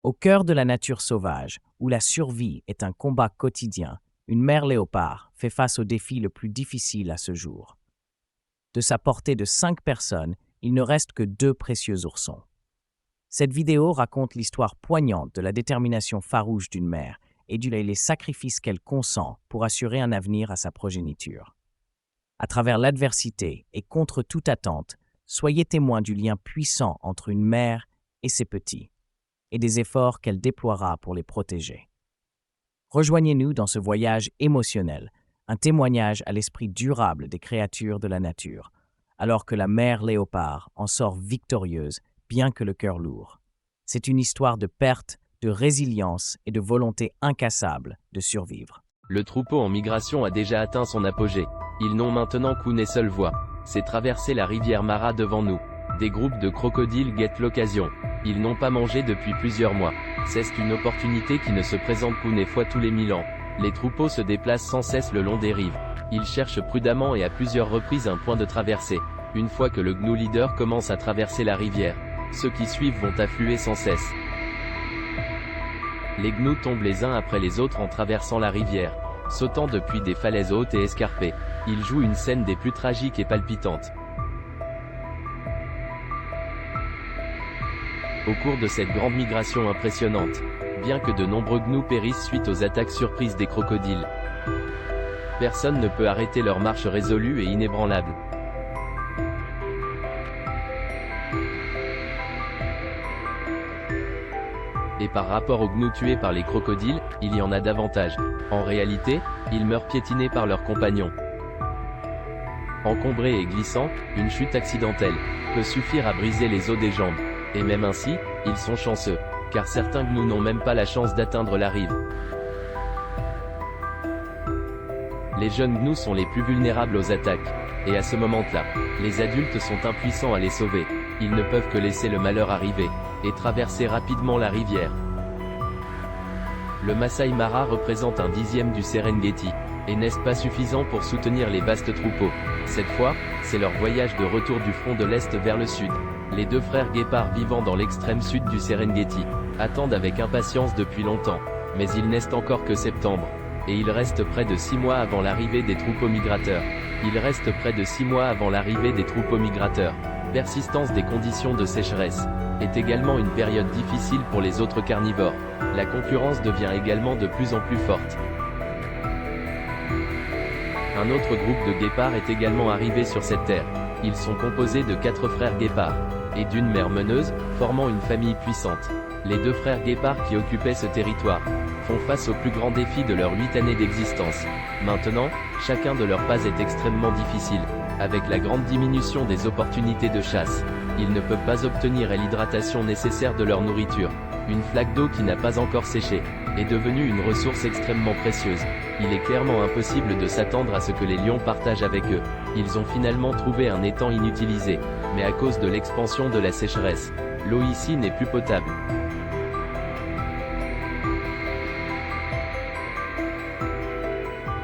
Au cœur de la nature sauvage, où la survie est un combat quotidien, une mère léopard fait face au défi le plus difficile à ce jour. De sa portée de 5 personnes, il ne reste que 2 précieux oursons. Cette vidéo raconte l'histoire poignante de la détermination farouche d'une mère et les sacrifices qu'elle consent pour assurer un avenir à sa progéniture. À travers l'adversité et contre toute attente, soyez témoins du lien puissant entre une mère et ses petits, et des efforts qu'elle déploiera pour les protéger. Rejoignez-nous dans ce voyage émotionnel, un témoignage à l'esprit durable des créatures de la nature, alors que la mère léopard en sort victorieuse, bien que le cœur lourd. C'est une histoire de perte, de résilience et de volonté incassable de survivre. Le troupeau en migration a déjà atteint son apogée. Ils n'ont maintenant qu'une seule voie. C'est traverser la rivière Mara devant nous. Des groupes de crocodiles guettent l'occasion. Ils n'ont pas mangé depuis plusieurs mois. C'est une opportunité qui ne se présente qu'une fois tous les 1000 ans. Les troupeaux se déplacent sans cesse le long des rives. Ils cherchent prudemment et à plusieurs reprises un point de traversée. Une fois que le gnou leader commence à traverser la rivière, ceux qui suivent vont affluer sans cesse. Les gnous tombent les uns après les autres en traversant la rivière, sautant depuis des falaises hautes et escarpées. Ils jouent une scène des plus tragiques et palpitantes. Au cours de cette grande migration impressionnante, bien que de nombreux gnous périssent suite aux attaques surprises des crocodiles, personne ne peut arrêter leur marche résolue et inébranlable. Et par rapport aux gnous tués par les crocodiles, il y en a davantage. En réalité, ils meurent piétinés par leurs compagnons. Encombrés et glissants, une chute accidentelle peut suffire à briser les os des jambes. Et même ainsi, ils sont chanceux, car certains gnous n'ont même pas la chance d'atteindre la rive. Les jeunes gnous sont les plus vulnérables aux attaques, et à ce moment-là, les adultes sont impuissants à les sauver. Ils ne peuvent que laisser le malheur arriver, et traverser rapidement la rivière. Le Masai Mara représente un dixième du Serengeti, et n'est-ce pas suffisant pour soutenir les vastes troupeaux? Cette fois, c'est leur voyage de retour du front de l'Est vers le Sud. Les 2 frères guépards vivant dans l'extrême sud du Serengeti attendent avec impatience depuis longtemps, mais il n'est encore que septembre, et il reste près de 6 mois avant l'arrivée des troupeaux migrateurs. Persistance des conditions de sécheresse est également une période difficile pour les autres carnivores. La concurrence devient également de plus en plus forte. Un autre groupe de guépards est également arrivé sur cette terre. Ils sont composés de 4 frères guépards, et d'une mère meneuse, formant une famille puissante. Les 2 frères guépards qui occupaient ce territoire font face au plus grand défi de leurs 8 années d'existence. Maintenant, chacun de leurs pas est extrêmement difficile. Avec la grande diminution des opportunités de chasse, ils ne peuvent pas obtenir l'hydratation nécessaire de leur nourriture. Une flaque d'eau qui n'a pas encore séché est devenue une ressource extrêmement précieuse. Il est clairement impossible de s'attendre à ce que les lions partagent avec eux. Ils ont finalement trouvé un étang inutilisé, mais à cause de l'expansion de la sécheresse, l'eau ici n'est plus potable.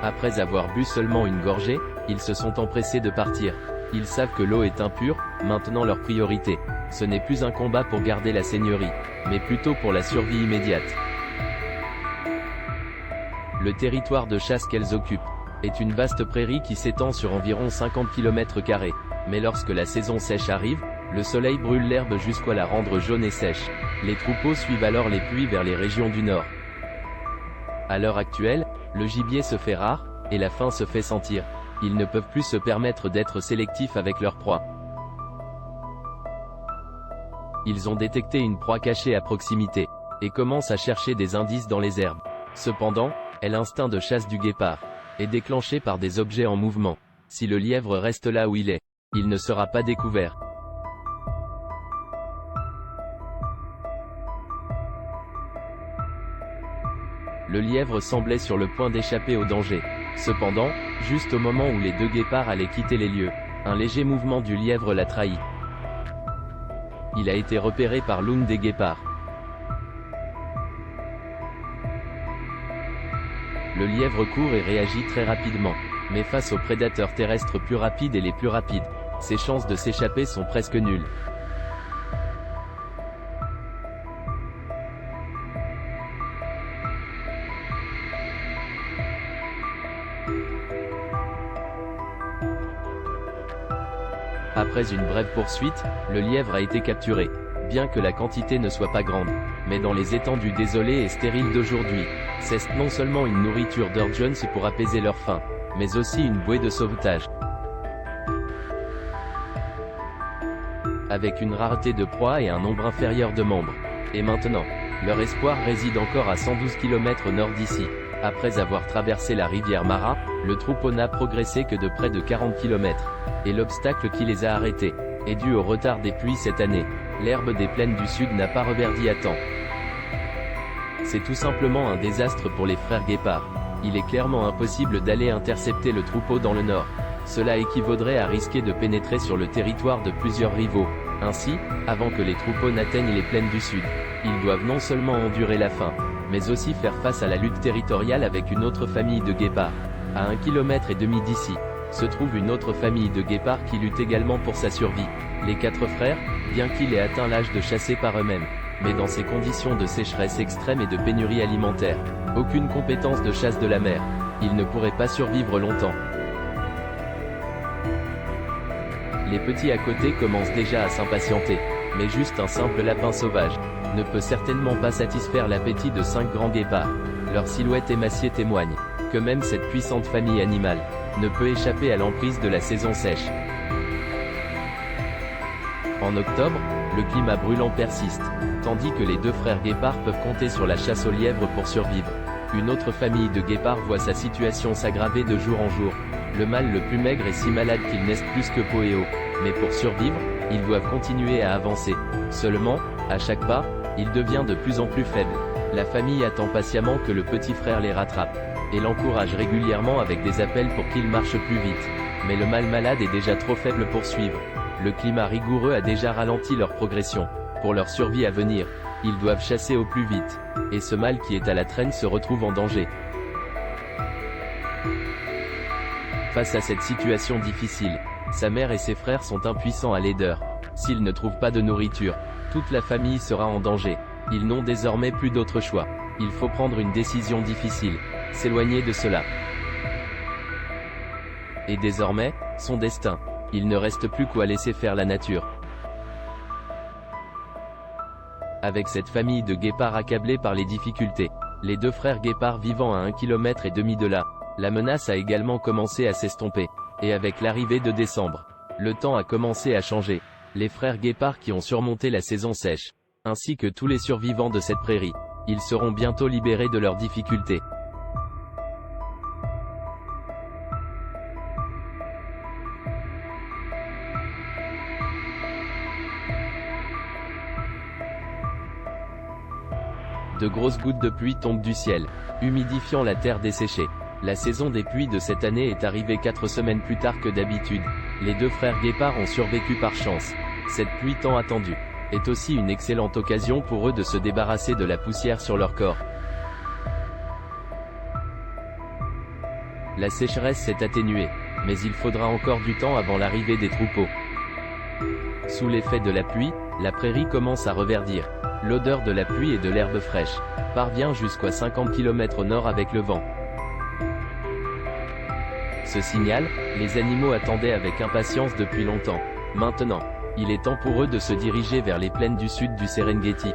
Après avoir bu seulement une gorgée, ils se sont empressés de partir. Ils savent que l'eau est impure. Maintenant leur priorité, ce n'est plus un combat pour garder la seigneurie, mais plutôt pour la survie immédiate. Le territoire de chasse qu'elles occupent est une vaste prairie qui s'étend sur environ 50 km². Mais lorsque la saison sèche arrive, le soleil brûle l'herbe jusqu'à la rendre jaune et sèche. Les troupeaux suivent alors les pluies vers les régions du nord. À l'heure actuelle, le gibier se fait rare, et la faim se fait sentir. Ils ne peuvent plus se permettre d'être sélectifs avec leur proie. Ils ont détecté une proie cachée à proximité, et commencent à chercher des indices dans les herbes. Cependant, l'instinct de chasse du guépard est déclenché par des objets en mouvement. Si le lièvre reste là où il est, il ne sera pas découvert. Le lièvre semblait sur le point d'échapper au danger. Cependant, juste au moment où les 2 guépards allaient quitter les lieux, un léger mouvement du lièvre l'a trahi. Il a été repéré par l'une des guépards. Le lièvre court et réagit très rapidement, mais face aux prédateurs terrestres plus rapides et les plus rapides, ses chances de s'échapper sont presque nulles. Après une brève poursuite, le lièvre a été capturé. Bien que la quantité ne soit pas grande, mais dans les étendues désolées et stériles d'aujourd'hui, c'est non seulement une nourriture d'urgence pour apaiser leur faim, mais aussi une bouée de sauvetage. Avec une rareté de proie et un nombre inférieur de membres. Et maintenant, leur espoir réside encore à 112 km au nord d'ici. Après avoir traversé la rivière Mara, le troupeau n'a progressé que de près de 40 km. Et l'obstacle qui les a arrêtés est dû au retard des pluies cette année. L'herbe des plaines du sud n'a pas reverdi à temps. C'est tout simplement un désastre pour les frères Guépard. Il est clairement impossible d'aller intercepter le troupeau dans le nord. Cela équivaudrait à risquer de pénétrer sur le territoire de plusieurs rivaux. Ainsi, avant que les troupeaux n'atteignent les plaines du sud, ils doivent non seulement endurer la faim, mais aussi faire face à la lutte territoriale avec une autre famille de guépards. À 1,5 km d'ici, se trouve une autre famille de guépards qui lutte également pour sa survie. Les 4 frères, bien qu'ils aient atteint l'âge de chasser par eux-mêmes, mais dans ces conditions de sécheresse extrême et de pénurie alimentaire, aucune compétence de chasse de la mer, ils ne pourraient pas survivre longtemps. Les petits à côté commencent déjà à s'impatienter, mais juste un simple lapin sauvage ne peut certainement pas satisfaire l'appétit de 5 grands guépards. Leur silhouette émaciée témoigne que même cette puissante famille animale ne peut échapper à l'emprise de la saison sèche. En octobre, le climat brûlant persiste, tandis que les 2 frères guépards peuvent compter sur la chasse au lièvre pour survivre. Une autre famille de guépards voit sa situation s'aggraver de jour en jour. Le mâle le plus maigre est si malade qu'il n'est plus que peau et eau. Mais pour survivre, ils doivent continuer à avancer. Seulement, à chaque pas, il devient de plus en plus faible. La famille attend patiemment que le petit frère les rattrape, et l'encourage régulièrement avec des appels pour qu'il marche plus vite. Mais le mâle malade est déjà trop faible pour suivre. Le climat rigoureux a déjà ralenti leur progression. Pour leur survie à venir, ils doivent chasser au plus vite. Et ce mâle qui est à la traîne se retrouve en danger. Face à cette situation difficile, sa mère et ses frères sont impuissants à l'aideur. S'ils ne trouvent pas de nourriture, toute la famille sera en danger. Ils n'ont désormais plus d'autre choix. Il faut prendre une décision difficile, s'éloigner de cela. Et désormais, son destin. Il ne reste plus qu'à laisser faire la nature. Avec cette famille de guépards accablés par les difficultés, les 2 frères guépards vivant à 1,5 km de là, la menace a également commencé à s'estomper. Et avec l'arrivée de décembre, le temps a commencé à changer. Les frères guépards qui ont surmonté la saison sèche, ainsi que tous les survivants de cette prairie, ils seront bientôt libérés de leurs difficultés. De grosses gouttes de pluie tombent du ciel, humidifiant la terre desséchée. La saison des pluies de cette année est arrivée 4 semaines plus tard que d'habitude. Les 2 frères guépards ont survécu par chance. Cette pluie tant attendue est aussi une excellente occasion pour eux de se débarrasser de la poussière sur leur corps. La sécheresse s'est atténuée, mais il faudra encore du temps avant l'arrivée des troupeaux. Sous l'effet de la pluie, la prairie commence à reverdir. L'odeur de la pluie et de l'herbe fraîche parvient jusqu'à 50 km au nord avec le vent. Ce signal, les animaux attendaient avec impatience depuis longtemps. Maintenant, il est temps pour eux de se diriger vers les plaines du sud du Serengeti.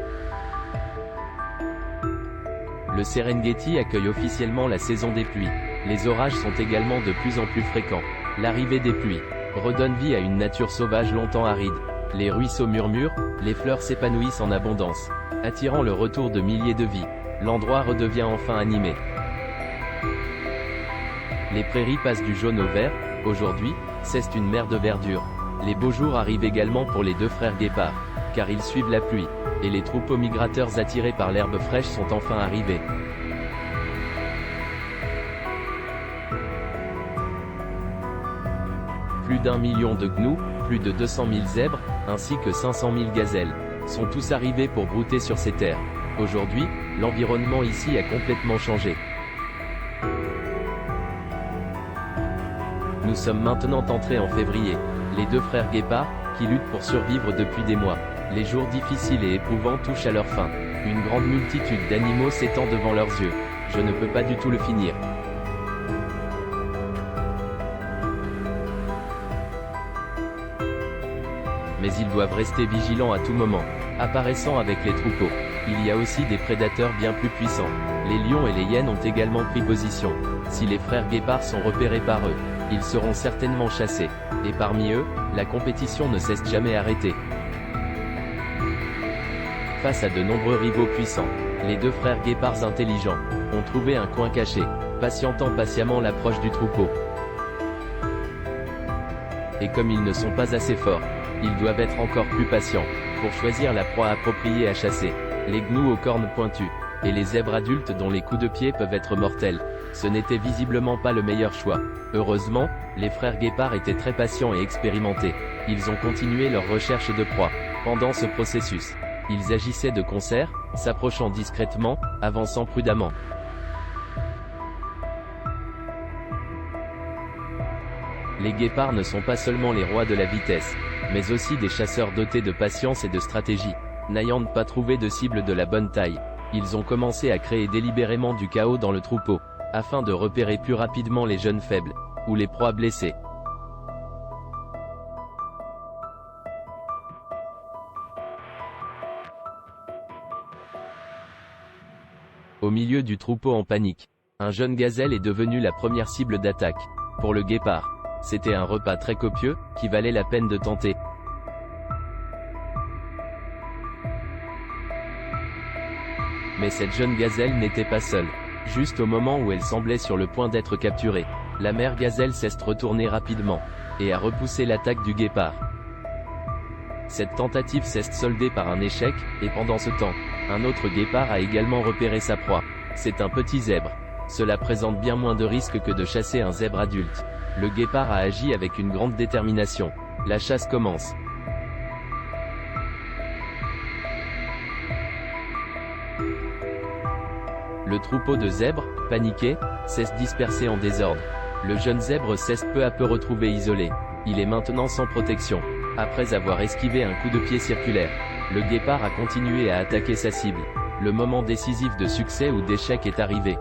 Le Serengeti accueille officiellement la saison des pluies. Les orages sont également de plus en plus fréquents. L'arrivée des pluies redonne vie à une nature sauvage longtemps aride. Les ruisseaux murmurent, les fleurs s'épanouissent en abondance, attirant le retour de milliers de vies. L'endroit redevient enfin animé. Les prairies passent du jaune au vert. Aujourd'hui, c'est une mer de verdure. Les beaux jours arrivent également pour les 2 frères guépards, car ils suivent la pluie, et les troupeaux migrateurs attirés par l'herbe fraîche sont enfin arrivés. Plus d'1 million de gnous, plus de 200 000 zèbres, ainsi que 500 000 gazelles, sont tous arrivés pour brouter sur ces terres. Aujourd'hui, l'environnement ici a complètement changé. Nous sommes maintenant entrés en février. Les 2 frères guépards, qui luttent pour survivre depuis des mois. Les jours difficiles et éprouvants touchent à leur fin. Une grande multitude d'animaux s'étend devant leurs yeux. Je ne peux pas du tout le finir. mais ils doivent rester vigilants à tout moment, apparaissant avec les troupeaux. Il y a aussi des prédateurs bien plus puissants. Les lions et les hyènes ont également pris position. Si les frères guépards sont repérés par eux, ils seront certainement chassés. Et parmi eux, la compétition ne cesse jamais arrêtée. Face à de nombreux rivaux puissants, les deux frères guépards intelligents ont trouvé un coin caché, patientant patiemment l'approche du troupeau. Et comme ils ne sont pas assez forts, ils doivent être encore plus patients pour choisir la proie appropriée à chasser. Les gnous aux cornes pointues et les zèbres adultes dont les coups de pied peuvent être mortels. Ce n'était visiblement pas le meilleur choix. Heureusement, les frères guépards étaient très patients et expérimentés. Ils ont continué leur recherche de proie. Pendant ce processus, ils agissaient de concert, s'approchant discrètement, avançant prudemment. Les guépards ne sont pas seulement les rois de la vitesse, mais aussi des chasseurs dotés de patience et de stratégie. N'ayant pas trouvé de cible de la bonne taille, ils ont commencé à créer délibérément du chaos dans le troupeau, afin de repérer plus rapidement les jeunes faibles, ou les proies blessées. Au milieu du troupeau en panique, un jeune gazelle est devenu la première cible d'attaque. Pour le guépard, c'était un repas très copieux, qui valait la peine de tenter. Mais cette jeune gazelle n'était pas seule. Juste au moment où elle semblait sur le point d'être capturée, la mère gazelle s'est retournée rapidement, et a repoussé l'attaque du guépard. Cette tentative s'est soldée par un échec, et pendant ce temps, un autre guépard a également repéré sa proie. C'est un petit zèbre. Cela présente bien moins de risques que de chasser un zèbre adulte. Le guépard a agi avec une grande détermination. La chasse commence. Le troupeau de zèbres, paniqué, cesse dispersé en désordre. Le jeune zèbre cesse peu à peu retrouvé isolé. Il est maintenant sans protection. Après avoir esquivé un coup de pied circulaire, le guépard a continué à attaquer sa cible. Le moment décisif de succès ou d'échec est arrivé.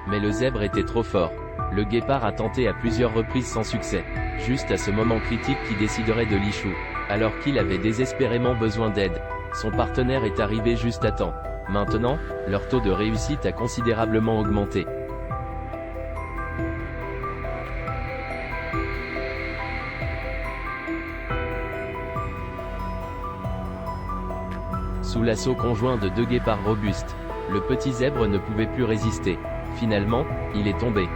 Mais le zèbre était trop fort. Le guépard a tenté à plusieurs reprises sans succès. Juste à ce moment critique qui déciderait de l'ichou, alors qu'il avait désespérément besoin d'aide, son partenaire est arrivé juste à temps. Maintenant, leur taux de réussite a considérablement augmenté. Sous l'assaut conjoint de deux guépards robustes, le petit zèbre ne pouvait plus résister. Finalement, il est tombé.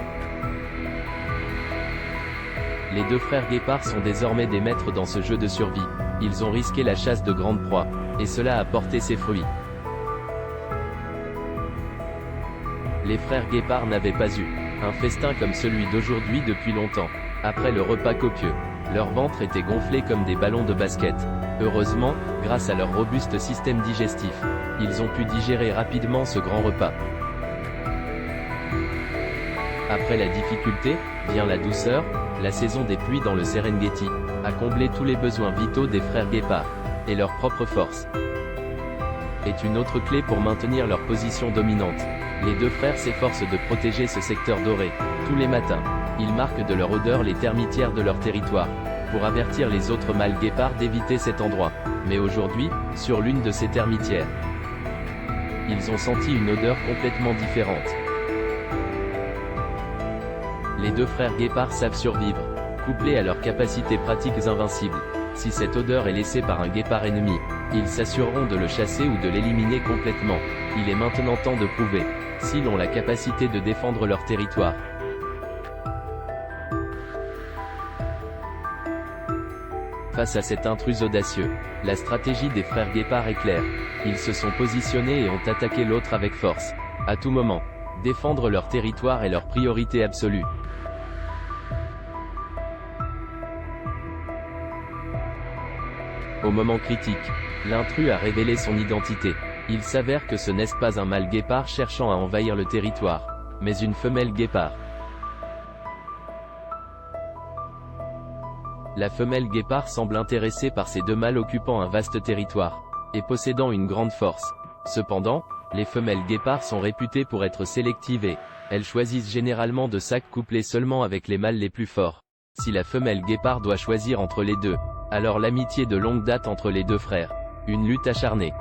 Les deux frères guépards sont désormais des maîtres dans ce jeu de survie. Ils ont risqué la chasse de grandes proies, et cela a porté ses fruits. Les frères guépards n'avaient pas eu un festin comme celui d'aujourd'hui depuis longtemps. Après le repas copieux, leur ventre était gonflé comme des ballons de basket. Heureusement, grâce à leur robuste système digestif, ils ont pu digérer rapidement ce grand repas. Après la difficulté, vient la douceur. La saison des pluies dans le Serengeti a comblé tous les besoins vitaux des frères guépards, et leur propre force est une autre clé pour maintenir leur position dominante. Les deux frères s'efforcent de protéger ce secteur doré. Tous les matins, ils marquent de leur odeur les termitières de leur territoire, pour avertir les autres mâles guépards d'éviter cet endroit. Mais aujourd'hui, sur l'une de ces termitières, ils ont senti une odeur complètement différente. Les deux frères guépards savent survivre, couplés à leurs capacités pratiques invincibles. Si cette odeur est laissée par un guépard ennemi, ils s'assureront de le chasser ou de l'éliminer complètement. Il est maintenant temps de prouver s'ils ont la capacité de défendre leur territoire. Face à cet intrus audacieux, la stratégie des frères guépards est claire. Ils se sont positionnés et ont attaqué l'autre avec force. À tout moment, défendre leur territoire est leur priorité absolue. Au moment critique, l'intrus a révélé son identité. Il s'avère que ce n'est pas un mâle guépard cherchant à envahir le territoire, mais une femelle guépard. La femelle guépard semble intéressée par ces deux mâles occupant un vaste territoire, et possédant une grande force. Cependant, les femelles guépards sont réputées pour être sélectives et elles choisissent généralement de s'accouplés seulement avec les mâles les plus forts. Si la femelle guépard doit choisir entre les deux, alors l'amitié de longue date entre les deux frères. Une lutte acharnée.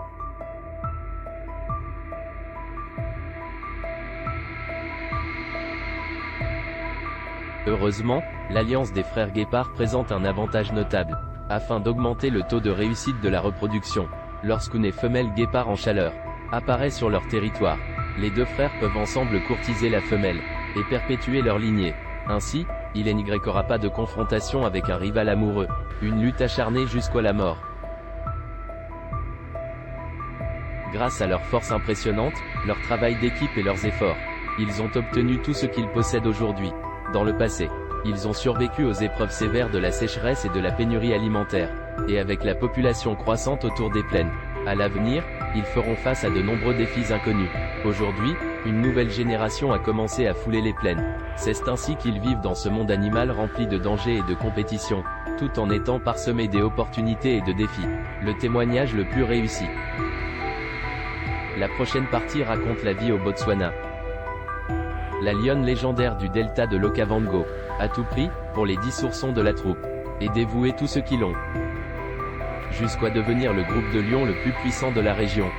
Heureusement, l'alliance des frères guépards présente un avantage notable, afin d'augmenter le taux de réussite de la reproduction. Lorsqu'une femelle guépard en chaleur apparaît sur leur territoire, les deux frères peuvent ensemble courtiser la femelle, et perpétuer leur lignée. Ainsi, il n'y aura pas de confrontation avec un rival amoureux, une lutte acharnée jusqu'à la mort. Grâce à leur force impressionnante, leur travail d'équipe et leurs efforts, ils ont obtenu tout ce qu'ils possèdent aujourd'hui. Dans le passé, ils ont survécu aux épreuves sévères de la sécheresse et de la pénurie alimentaire, et avec la population croissante autour des plaines. À l'avenir, ils feront face à de nombreux défis inconnus. Aujourd'hui, une nouvelle génération a commencé à fouler les plaines. C'est ainsi qu'ils vivent dans ce monde animal rempli de dangers et de compétition, tout en étant parsemé d'opportunités et de défis. Le témoignage le plus réussi. La prochaine partie raconte la vie au Botswana. La lionne légendaire du delta de l'Okavango, à tout prix, pour les 10 oursons de la troupe, et dévouer tous ceux qui l'ont, jusqu'à devenir le groupe de lions le plus puissant de la région.